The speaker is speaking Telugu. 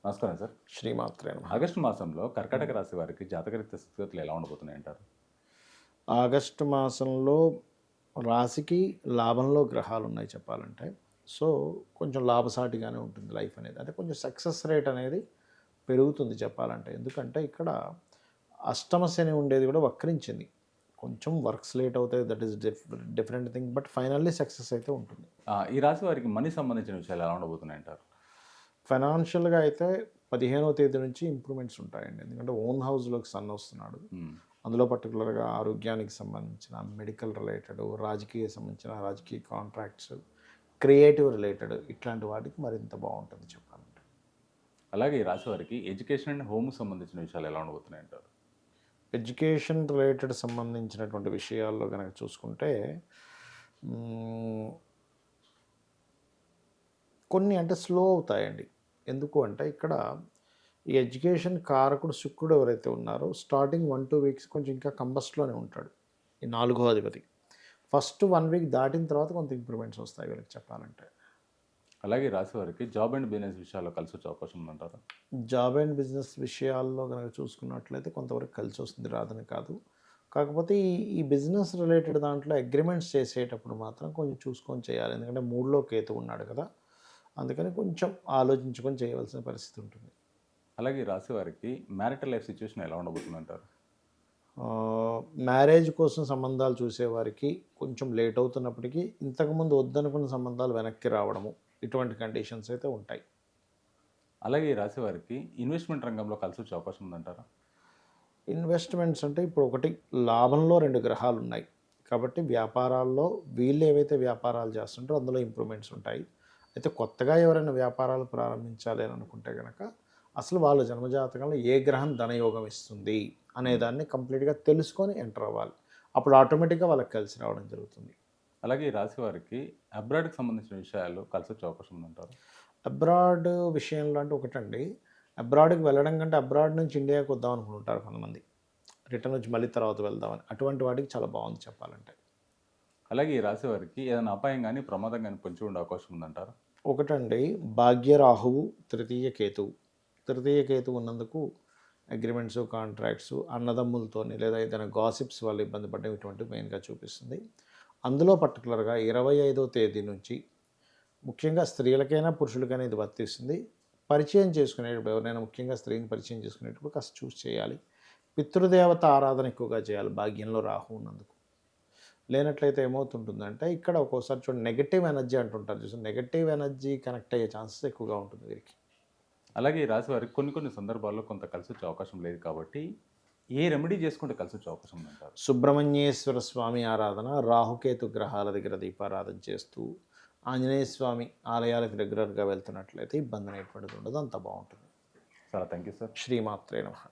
నమస్కారం సార్. శ్రీమాత్రే నమః. ఆగస్టు మాసంలో కర్కాటక రాశి వారికి జాతకరీత్యా స్థితిగతులు ఎలా ఉండబోతున్నాయి అంటారు? ఆగస్టు మాసంలో రాశికి లాభంలో గ్రహాలున్నాయి చెప్పాలంటే. సో, కొంచెం లాభసాటిగానే ఉంటుంది లైఫ్ అనేది. అంటే కొంచెం సక్సెస్ రేట్ అనేది పెరుగుతుంది చెప్పాలంటే. ఎందుకంటే ఇక్కడ అష్టమ శని ఉండేది కూడా వక్రించింది. కొంచెం వర్క్స్ లేట్ అవుతాయి. That is different thing. But finally success అయితే ఉంటుంది. ఈ రాశి వారికి మనీ సంబంధించిన విషయాలు ఎలా ఉండబోతున్నాయి అంటారు? ఫైనాన్షియల్‌గా అయితే 15వ తేదీ నుంచి ఇంప్రూవ్‌మెంట్స్ ఉంటాయండి. ఎందుకంటే ఓన్ హౌస్‌లోకి సన్ వస్తున్నాడు. అందులో పర్టిక్యులర్‌గా ఆరోగ్యానికి సంబంధించిన, మెడికల్ రిలేటెడ్, రాజకీయ సంబంధించిన రాజకీయ కాంట్రాక్ట్స్, క్రియేటివ్ రిలేటెడ్ ఇట్లాంటి వాటికి మరింత బాగుంటుంది చెప్పాలంటే. అలాగే ఈ రాశి వారికి ఎడ్యుకేషన్ అండ్ హోమ్ సంబంధించిన విషయాలు ఎలా ఉండబోతున్నాయి అంటారు? ఎడ్యుకేషన్ రిలేటెడ్ సంబంధించినటువంటి విషయాల్లో కనుక చూసుకుంటే కొన్ని అంటే స్లో అవుతాయండి. ఎందుకు అంటే ఇక్కడ ఈ ఎడ్యుకేషన్ కారకుడు శుక్రుడు ఎవరైతే ఉన్నారో స్టార్టింగ్ 1-2 వీక్స్ కొంచెం ఇంకా కంబస్ట్లోనే ఉంటాడు. ఈ 4వ అధిపతి. ఫస్ట్ 1 వీక్ దాటిన తర్వాత కొంత ఇంప్రూవ్మెంట్స్ వస్తాయి వీళ్ళకి చెప్పాలంటే. అలాగే ఈ రాశి వారికి జాబ్ అండ్ బిజినెస్ విషయాల్లో కలిసి వచ్చే అవకాశం ఉందంటారా? జాబ్ అండ్ బిజినెస్ విషయాల్లో కనుక చూసుకున్నట్లయితే కొంతవరకు కలిసి వస్తుంది, రాదని కాదు. కాకపోతే ఈ బిజినెస్ రిలేటెడ్ దాంట్లో అగ్రిమెంట్స్ చేసేటప్పుడు మాత్రం కొంచెం చూసుకొని చేయాలి. ఎందుకంటే 3లో కేతు ఉన్నాడు కదా, అందుకని కొంచెం ఆలోచించుకొని చేయవలసిన పరిస్థితి ఉంటుంది. అలాగే ఈ రాశి వారికి మ్యారిటల్ లైఫ్ సిచ్యువేషన్ ఎలా ఉండబోతుంది అంటారు? మ్యారేజ్ కోసం సంబంధాలు చూసేవారికి కొంచెం లేట్ అవుతున్నప్పటికీ ఇంతకుముందు వద్దనుకున్న సంబంధాలు వెనక్కి రావడము, ఇటువంటి కండిషన్స్ అయితే ఉంటాయి. అలాగే ఈ రాశి వారికి ఇన్వెస్ట్మెంట్ రంగంలో కలిసి వచ్చే అవకాశం ఉందంటారా? ఇన్వెస్ట్మెంట్స్ అంటే ఇప్పుడు ఒకటి లాభంలో 2 గ్రహాలు ఉన్నాయి కాబట్టి వ్యాపారాల్లో వీళ్ళు ఏవైతే వ్యాపారాలు చేస్తుంటారో అందులో ఇంప్రూవ్మెంట్స్ ఉంటాయి. అయితే కొత్తగా ఎవరైనా వ్యాపారాలు ప్రారంభించాలి అని అనుకుంటే కనుక అసలు వాళ్ళ జన్మజాతకంలో ఏ గ్రహం ధనయోగం ఇస్తుంది అనేదాన్ని కంప్లీట్గా తెలుసుకొని ఎంటర్ అవ్వాలి. అప్పుడు ఆటోమేటిక్గా వాళ్ళకి కలిసి రావడం జరుగుతుంది. అలాగే ఈ రాశి వారికి అబ్రాడ్కి సంబంధించిన విషయాలు కలిసి వచ్చే అవకాశం ఉందంటారు? అబ్రాడ్ విషయంలో అంటే ఒకటండి, అబ్రాడ్కి వెళ్ళడం కంటే అబ్రాడ్ నుంచి ఇండియాకి వద్దాం అనుకుంటారు కొంతమంది, రిటర్న్ వచ్చి మళ్ళీ తర్వాత వెళ్దామని. అటువంటి వాటికి చాలా బాగుంది చెప్పాలంటే. అలాగే ఈ రాశి వారికి ఏదైనా అపాయం కానీ ప్రమాదం కానీ పొంచి ఉండే అవకాశం ఉందంటారా? ఒకటండి, భాగ్యరాహువు, తృతీయ కేతువు. తృతీయ కేతువు ఉన్నందుకు అగ్రిమెంట్స్, కాంట్రాక్ట్స్, అన్నదమ్ములతోని లేదా ఏదైనా గాసిప్స్ వల్ల ఇబ్బంది పడడం ఇటువంటివి మెయిన్గా చూపిస్తుంది. అందులో పర్టికులర్గా 25వ తేదీ నుంచి ముఖ్యంగా స్త్రీలకైనా పురుషులకైనా ఇది వర్తిస్తుంది. పరిచయం చేసుకునేటప్పుడు ఎవరైనా ముఖ్యంగా స్త్రీని పరిచయం చేసుకునేటప్పుడు కాస్త చూసి చేయాలి. పితృదేవత ఆరాధన ఎక్కువగా చేయాలి భాగ్యంలో రాహు ఉన్నందుకు. లేనట్లయితే ఏమవుతుంటుందంటే ఇక్కడ ఒక్కోసారి చూడండి, నెగటివ్ ఎనర్జీ అంటుంటారు చూసి, నెగటివ్ ఎనర్జీ కనెక్ట్ అయ్యే ఛాన్సెస్ ఎక్కువగా ఉంటుంది వీరికి. అలాగే ఈ రాశి వారికి కొన్ని సందర్భాల్లో కొంత కలిసి వచ్చే అవకాశం లేదు కాబట్టి ఏ రెమెడీ చేసుకుంటే కలిసి వచ్చే అవకాశం ఉందంటారు? సుబ్రహ్మణ్యేశ్వర స్వామి ఆరాధన, రాహుకేతు గ్రహాల దగ్గర దీపారాధన చేస్తూ, ఆంజనేయ స్వామి ఆలయాలకు రెగ్యులర్గా వెళ్తున్నట్లయితే ఇబ్బంది అనేటువంటిది ఉండదు, అంత బాగుంటుంది. చాలా థ్యాంక్ యూ సార్. శ్రీమాత్రే నమః.